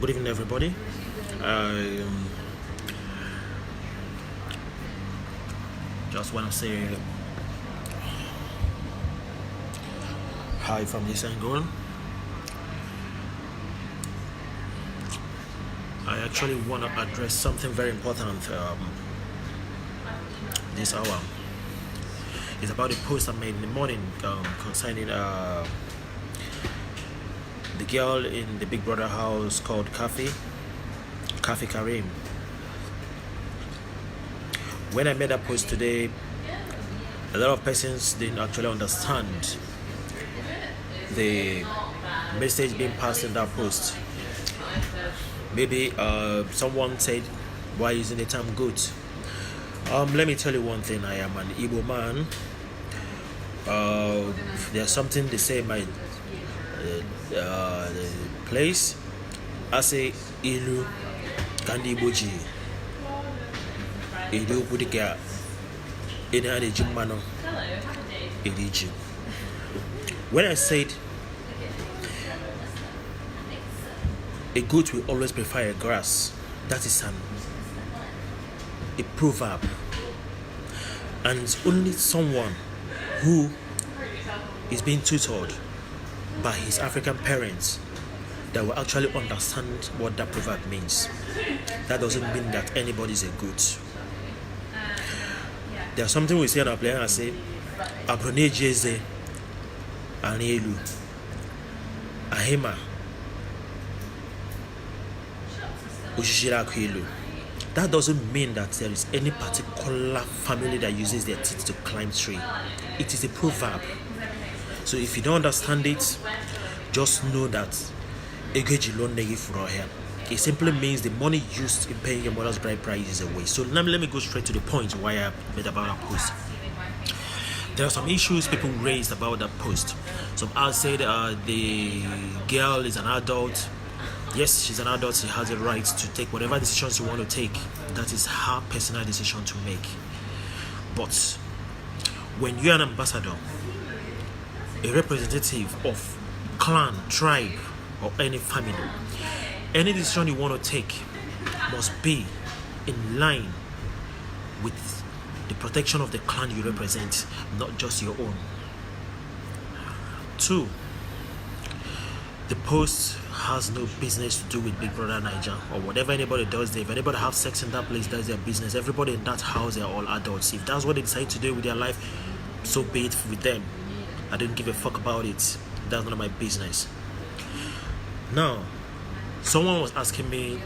Good evening, everybody. I just want to say hi from this angle. I actually want to address something very important this hour. It's about a post I made in the morning concerning the girl in the Big Brother house called Khafi Karim. When I made that post today, a lot of persons didn't actually understand the message being passed in that post. Maybe someone said, "Why isn't the term good?" Let me tell you one thing. I am an Igbo man. There's something they say in my the place. I say ilu kandi boji ilu budika ina de jimano iliji. When I said a goat will always prefer a grass, that is a proverb, and it's only someone who is being tutored by his African parents that will actually understand what that proverb means. That doesn't mean that anybody is a goat. There's something we say in our player. I say BB9JA Anelu Ahema Ushishira Kwilu. That doesn't mean that there is any particular family that uses their teeth to climb tree. It is a proverb. So if you don't understand it, just know that it simply means the money used in paying your mother's bride price is a waste. So let me go straight to the point why I made about that post. There are some issues people raised about that post. Some have said the girl is an adult. Yes, she's an adult. She has a right to take whatever decision she wants to take. That is her personal decision to make. But when you're an ambassador, a representative of clan, tribe, or any family, any decision you want to take must be in line with the protection of the clan you represent, not just your own. 2, the post has no business to do with Big Brother Naija or whatever anybody does there. If anybody have sex in that place, that's their business. Everybody in that house, they're all adults. If that's what they decide to do with their life, so be it with them. I don't give a fuck about it. That's none of my business. Now, someone was asking me,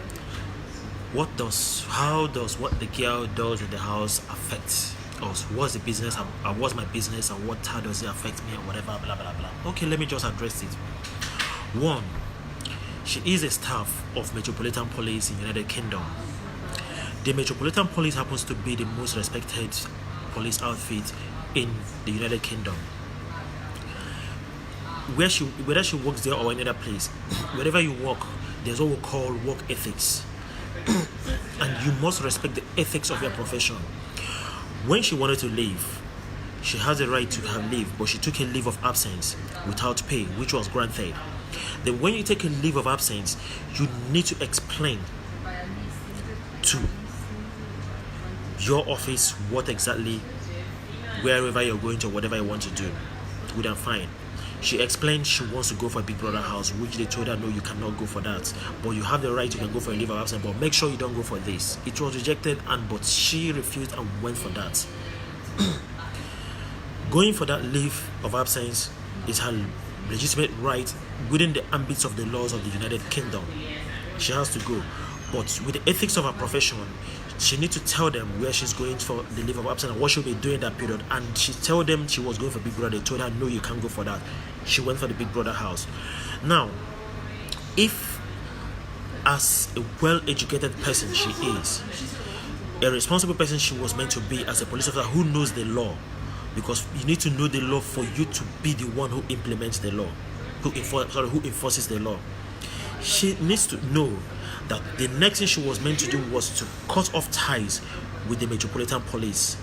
how does what the girl does in the house affect us? What's the business? What's my business? And how does it affect me? Or whatever, blah blah blah. Okay, let me just address it. 1, she is a staff of Metropolitan Police in United Kingdom. The Metropolitan Police happens to be the most respected police outfit in the United Kingdom. Whether she works there or any other place, wherever you work, there's what we call work ethics. And you must respect the ethics of your profession. When she wanted to leave, she has a right to have leave, but she took a leave of absence without pay, which was granted. Then when you take a leave of absence, you need to explain to your office what exactly, wherever you're going to, whatever you want to do. Good and fine. She explained she wants to go for a Big Brother house, which they told her, no, you cannot go for that. But you have the right, you can go for a leave of absence, but make sure you don't go for this. It was rejected, but she refused and went for that. Going for that leave of absence is her legitimate right within the ambits of the laws of the United Kingdom. She has to go. But with the ethics of her profession, she needs to tell them where she's going for the leave of absence and what she'll be doing that period. And she told them she was going for Big Brother. They told her, no, you can't go for that. She went for the Big Brother house. Now, if as a well-educated person she is, a responsible person she was meant to be as a police officer who knows the law, because you need to know the law for you to be the one who implements the law, who enforces the law. She needs to know that the next thing she was meant to do was to cut off ties with the Metropolitan Police.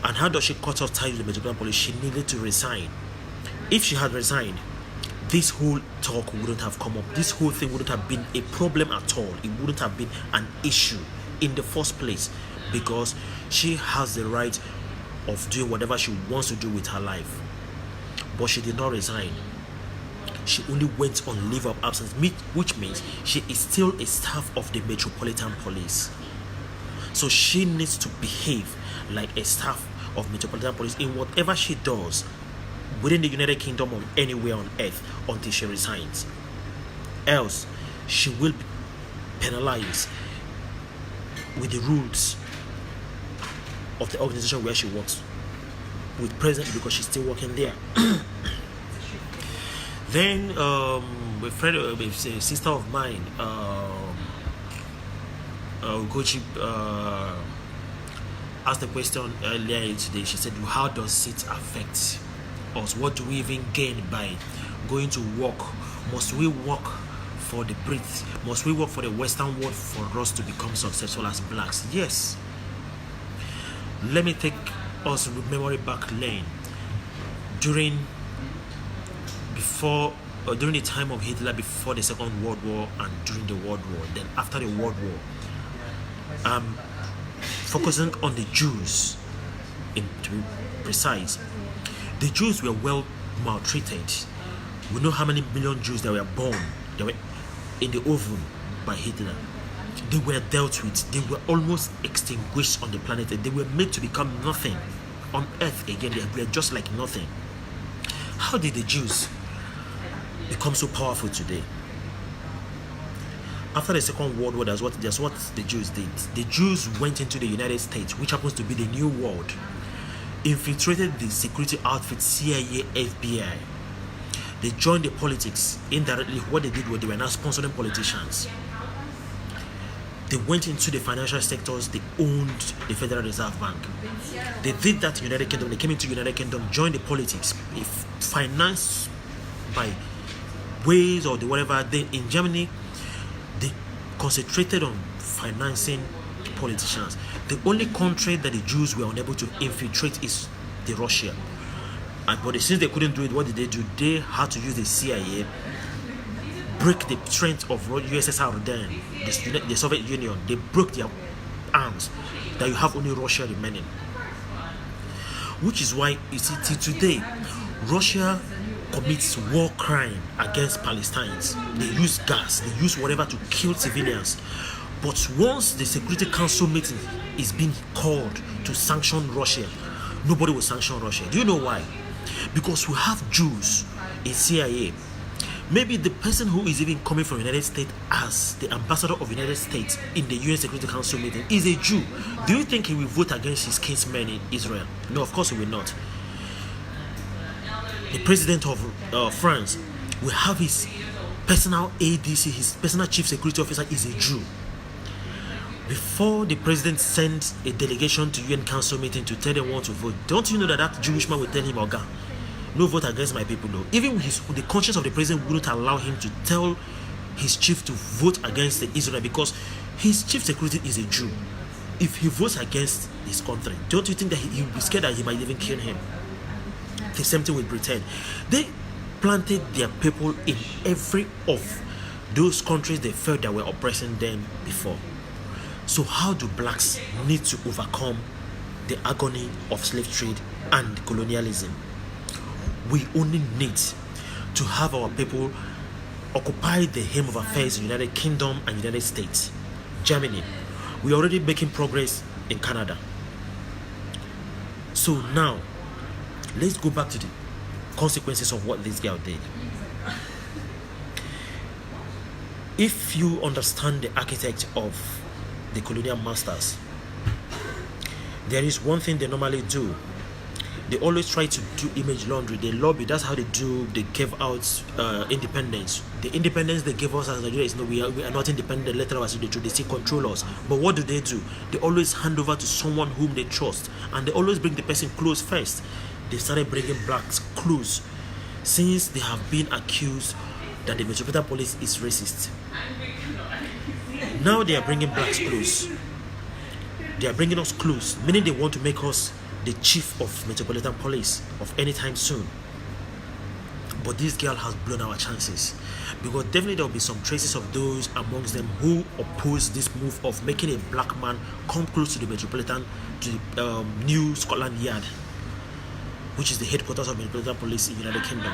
And how does she cut off ties with the Metropolitan Police? She needed to resign. If she had resigned, this whole talk wouldn't have come up. This whole thing wouldn't have been a problem at all. It wouldn't have been an issue in the first place, because she has the right of doing whatever she wants to do with her life. But she did not resign. She only went on leave of absence, which means she is still a staff of the Metropolitan Police. So she needs to behave like a staff of Metropolitan Police in whatever she does within the United Kingdom or anywhere on earth until she resigns. Else, she will be penalized with the rules of the organization where she works with presently, because she's still working there. Then a sister of mine, Gochi, asked a question earlier today. She said, how does it affect us? What do we even gain by going to work? Must we work for the Brits? Must we work for the Western world for us to become successful as blacks? Yes. Let me take us memory back lane. During the time of Hitler, before the Second World War and during the World War, then after the World War, focusing on the Jews, to be precise, the Jews were well maltreated. We know how many million Jews that were born, they were in the oven by Hitler. They were dealt with. They were almost extinguished on the planet. They were made to become nothing on earth again. They were just like nothing. How did the Jews become so powerful today? After the Second World War, that's what the Jews did. The Jews went into the United States, which happens to be the New World, infiltrated the security outfit CIA, FBI. They joined the politics indirectly. What they did was they were now sponsoring politicians. They went into the financial sectors. They owned the Federal Reserve Bank. They did that in the United Kingdom. They came into the United Kingdom, joined the politics, financed by ways or the whatever. They, in Germany, they concentrated on financing politicians. The only country that the Jews were unable to infiltrate is the Russia. But since they couldn't do it, what did they do? They had to use the CIA, break the strength of USSR then, the Soviet Union. They broke their arms, that you have only Russia remaining. Which is why, you see, till today, Russia commits war crime against Palestinians. They use gas, they use whatever to kill civilians. But once the Security Council meeting is being called to sanction Russia, nobody will sanction Russia. Do you know why? Because we have Jews in CIA. Maybe the person who is even coming from the United States as the ambassador of the United States in the UN Security Council meeting is a Jew. Do you think he will vote against his kinsmen in Israel? No, of course he will not. The president of France will have his personal ADC, his personal chief security officer is a Jew. Before the president sends a delegation to UN Council meeting to tell them what to vote, don't you know that Jewish man will tell him, Oga, no vote against my people, no. Even the conscience of the president wouldn't allow him to tell his chief to vote against Israel, because his chief security is a Jew. If he votes against his country, don't you think that he will be scared that he might even kill him? The same thing with Britain. They planted their people in every of those countries they felt that were oppressing them before. So how do blacks need to overcome the agony of slave trade and colonialism? We only need to have our people occupy the helm of affairs in the United Kingdom and United States. Germany, we're already making progress in Canada. So now, let's go back to the consequences of what this girl did. If you understand the architect of the colonial masters, there is one thing they normally do. They always try to do image laundry. They lobby. That's how they do. They give out independence. The independence they give us as Nigeria is no, we are not independent. Let us do the truth. They still control us. But what do? They always hand over to someone whom they trust, and they always bring the person close first. They started bringing blacks close since they have been accused that the Metropolitan Police is racist. Now they are bringing blacks close. They are bringing us close, meaning they want to make us the chief of Metropolitan Police of any time soon. But this girl has blown our chances, because definitely there will be some traces of those amongst them who oppose this move of making a black man come close to the Metropolitan, to the New Scotland Yard, which is the headquarters of Metropolitan Police in the United Kingdom.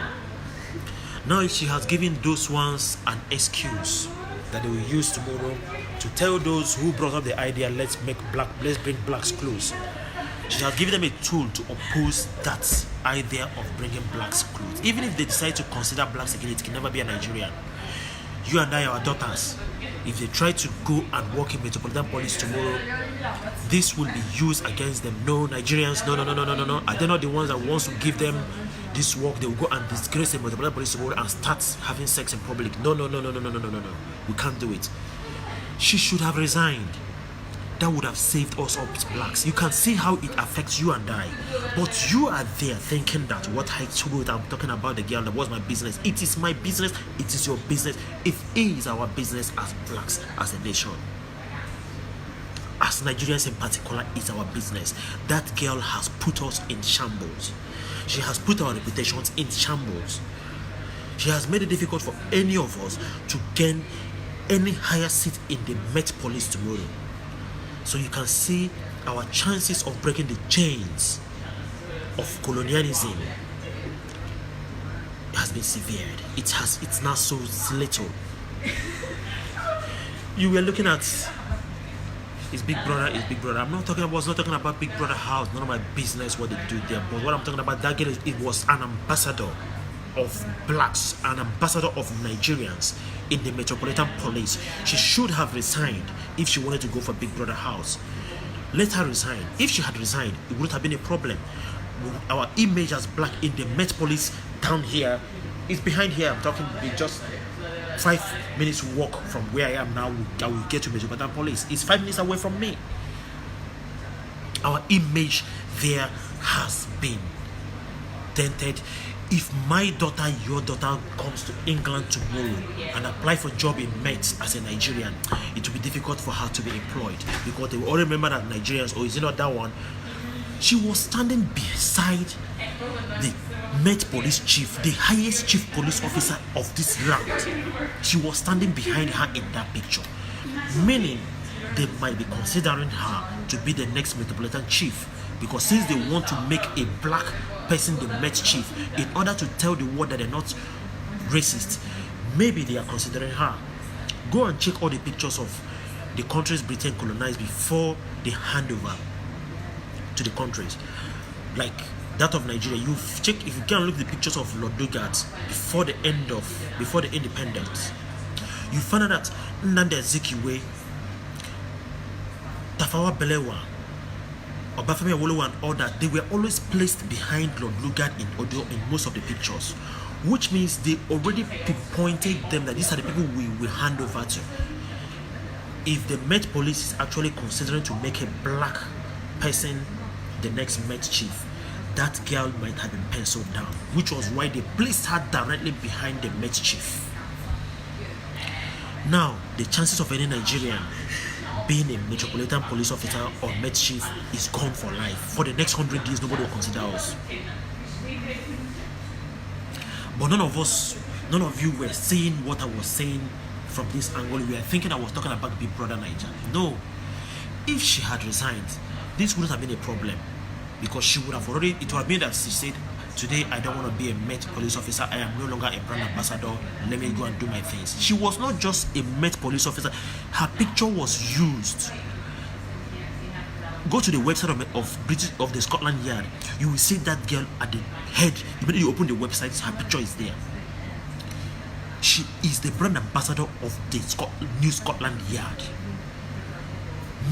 Now she has given those ones an excuse that they will use tomorrow to tell those who brought up the idea, let's bring blacks close. She has given them a tool to oppose that idea of bringing blacks close. Even if they decide to consider blacks again, it can never be a Nigerian. You and I, our daughters, if they try to go and work in Metropolitan Police tomorrow, this will be used against them. No, Nigerians, no. Are they not the ones that wants to give them this work? They will go and disgrace the Metropolitan Police tomorrow and start having sex in public. No. We can't do it. She should have resigned. That would have saved us all blacks. You can see how it affects you and I. But you are there thinking that what I'm talking about the girl, that was my business. It is my business. It is your business. It is our business as blacks, as a nation. As Nigerians in particular, it's our business. That girl has put us in shambles. She has put our reputations in shambles. She has made it difficult for any of us to gain any higher seat in the Met Police tomorrow. So you can see our chances of breaking the chains of colonialism has been severed. It's not so little. You were looking at his big brother. I was not talking about Big Brother house. None of my business what they do there. But what I'm talking about, that girl, it was an ambassador of blacks, an ambassador of Nigerians in the Metropolitan Police. She should have resigned if she wanted to go for Big Brother house. Let her resign. If she had resigned, it wouldn't have been a problem. Our image as black in the Met Police down here is behind here. I'm talking just 5 minutes walk from where I am now. I will get to Metropolitan Police. It's 5 minutes away from me. Our image there has been dented. If my daughter, your daughter, comes to England tomorrow and apply for a job in Met as a Nigerian, it will be difficult for her to be employed, because they will all remember that Nigerians, or is it not that one? She was standing beside the Met Police chief, the highest chief police officer of this land. She was standing behind her in that picture, meaning they might be considering her to be the next Metropolitan chief, because since they want to make a black person the Met chief in order to tell the world that they're not racist, maybe they are considering her. Go and check all the pictures of the countries Britain colonized before they hand over to the countries, like that of Nigeria. You check, if you can look at the pictures of Lord Lugard before the independence, you find out that Nnamdi Azikiwe, Tafawa Balewa, Obafemi Awolowo and all that, they were always placed behind Lord Lugard in most of the pictures, which means they already pinpointed them that these are the people we will hand over to. If the Met Police is actually considering to make a black person the next Met chief, that girl might have been penciled down, which was why they placed her directly behind the Met chief. Now, the chances of any Nigerian being a Metropolitan Police officer or Met chief is gone for life. For the next 100 years, nobody will consider us. But none of you were saying what I was saying from this angle. We were thinking I was talking about Big Brother Niger. No. If she had resigned, this wouldn't have been a problem, because she would have already, it would have been that she said, today I don't want to be a Met Police officer, I am no longer a brand ambassador, let me go and do my things. She was not just a Met Police officer, her picture was used. Go to the website of the Scotland Yard, you will see that girl at the head. Immediately you open the website, her picture is there. She is the brand ambassador of the New Scotland Yard,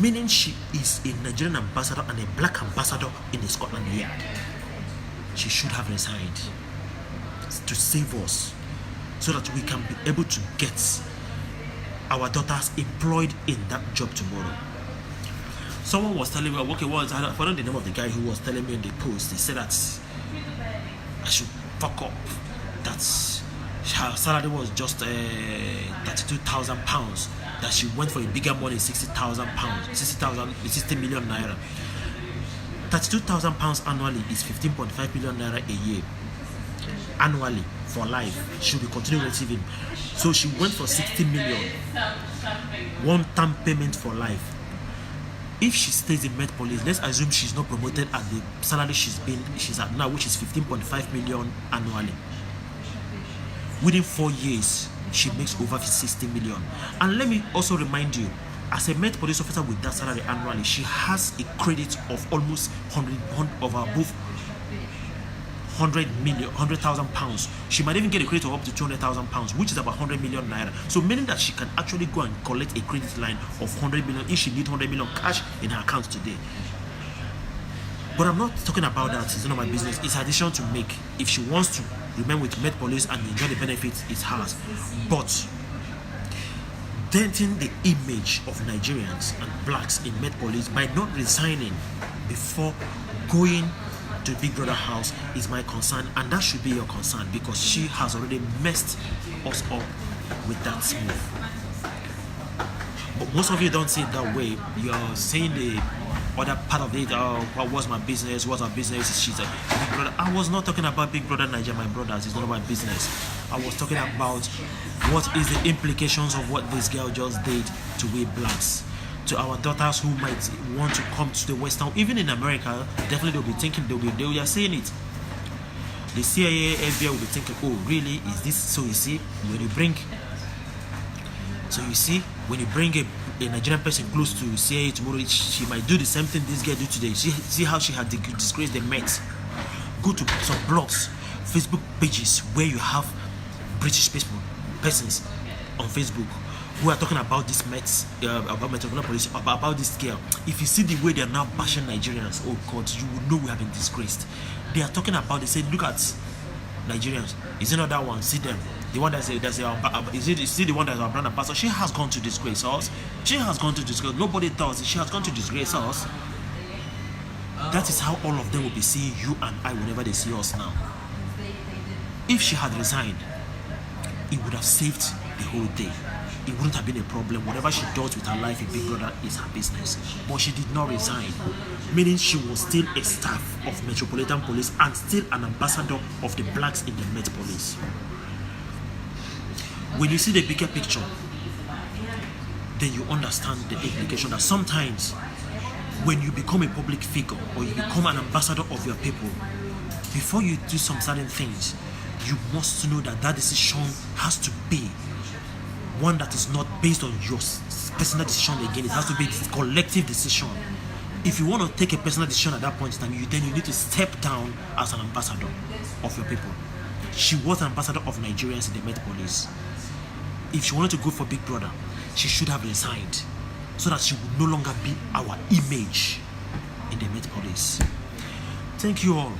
meaning she is a Nigerian ambassador and a black ambassador in the Scotland Yard. She should have resigned to save us, so that we can be able to get our daughters employed in that job tomorrow. Someone was telling me, okay, I forgot the name of the guy who was telling me in the post. They said that I should fuck up, that her salary was just £32,000, that she went for a bigger money, £60,000, 60 million naira. £32,000 annually is 15.5 million naira a year. Annually, for life. She'll be continuing receiving. So she went for 60 million, one-time payment for life. If she stays in Met Police, let's assume she's not promoted at the salary she's at now, which is 15.5 million annually. Within 4 years, she makes over 60 million. And let me also remind you, as a Met Police officer with that salary annually, she has a credit of almost 100,000 pounds. She might even get a credit of up to 200,000 pounds, which is about 100 million naira. So meaning that she can actually go and collect a credit line of 100 million if she needs 100 million cash in her account today. But I'm not talking about that. It's none of my business. It's addition to make. If she wants to remain with Met Police and enjoy the benefits, it's hers. But denting the image of Nigerians and blacks in Met Police by not resigning before going to Big Brother house is my concern, and that should be your concern, because she has already messed us up with that move. But most of you don't see it that way. You're saying the other part of it. What was my business? What's our business? She's a Big Brother. I was not talking about Big Brother Nigeria, my brothers. It's not my business. I was talking about what is the implications of what this girl just did to we blacks, to our daughters who might want to come to the Western. Even in America, definitely they'll be thinking, they are saying it. The CIA, FBI will be thinking, oh, really? Is this? So you see, when you bring a Nigerian person close to CIA tomorrow, she might do the same thing this girl did today. See how she had disgraced the Met. Go to some blogs, Facebook pages where you have British persons on Facebook who are talking about this Met, about Metropolitan Police, about this girl. If you see the way they are now bashing Nigerians, oh God, you will know we have been disgraced. They are talking about, they say, look at Nigerians. Is it not that one? See them. The one is it the one that's our brand ambassador? She has gone to disgrace us. She has gone to disgrace. Nobody does it. She has gone to disgrace us. That is how all of them will be seeing you and I whenever they see us now. If she had resigned, it would have saved the whole day. It wouldn't have been a problem. Whatever she does with her life in Big Brother is her business. But she did not resign, meaning she was still a staff of Metropolitan Police and still an ambassador of the blacks in the Met Police. When you see the bigger picture, then you understand the implication that sometimes when you become a public figure or you become an ambassador of your people, before you do some certain things, you must know that that decision has to be one that is not based on your personal decision again. It has to be a collective decision. If you want to take a personal decision at that point in time, then you need to step down as an ambassador of your people. She was an ambassador of Nigerians in the Met Police. If she wanted to go for Big Brother, she should have resigned so that she would no longer be our image in the Met Police. Thank you all.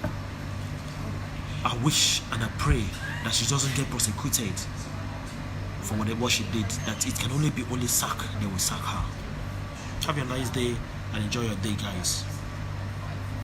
I wish and I pray that she doesn't get prosecuted for whatever she did, that it can only be sack, they will sack her. Have a nice day and enjoy your day, guys.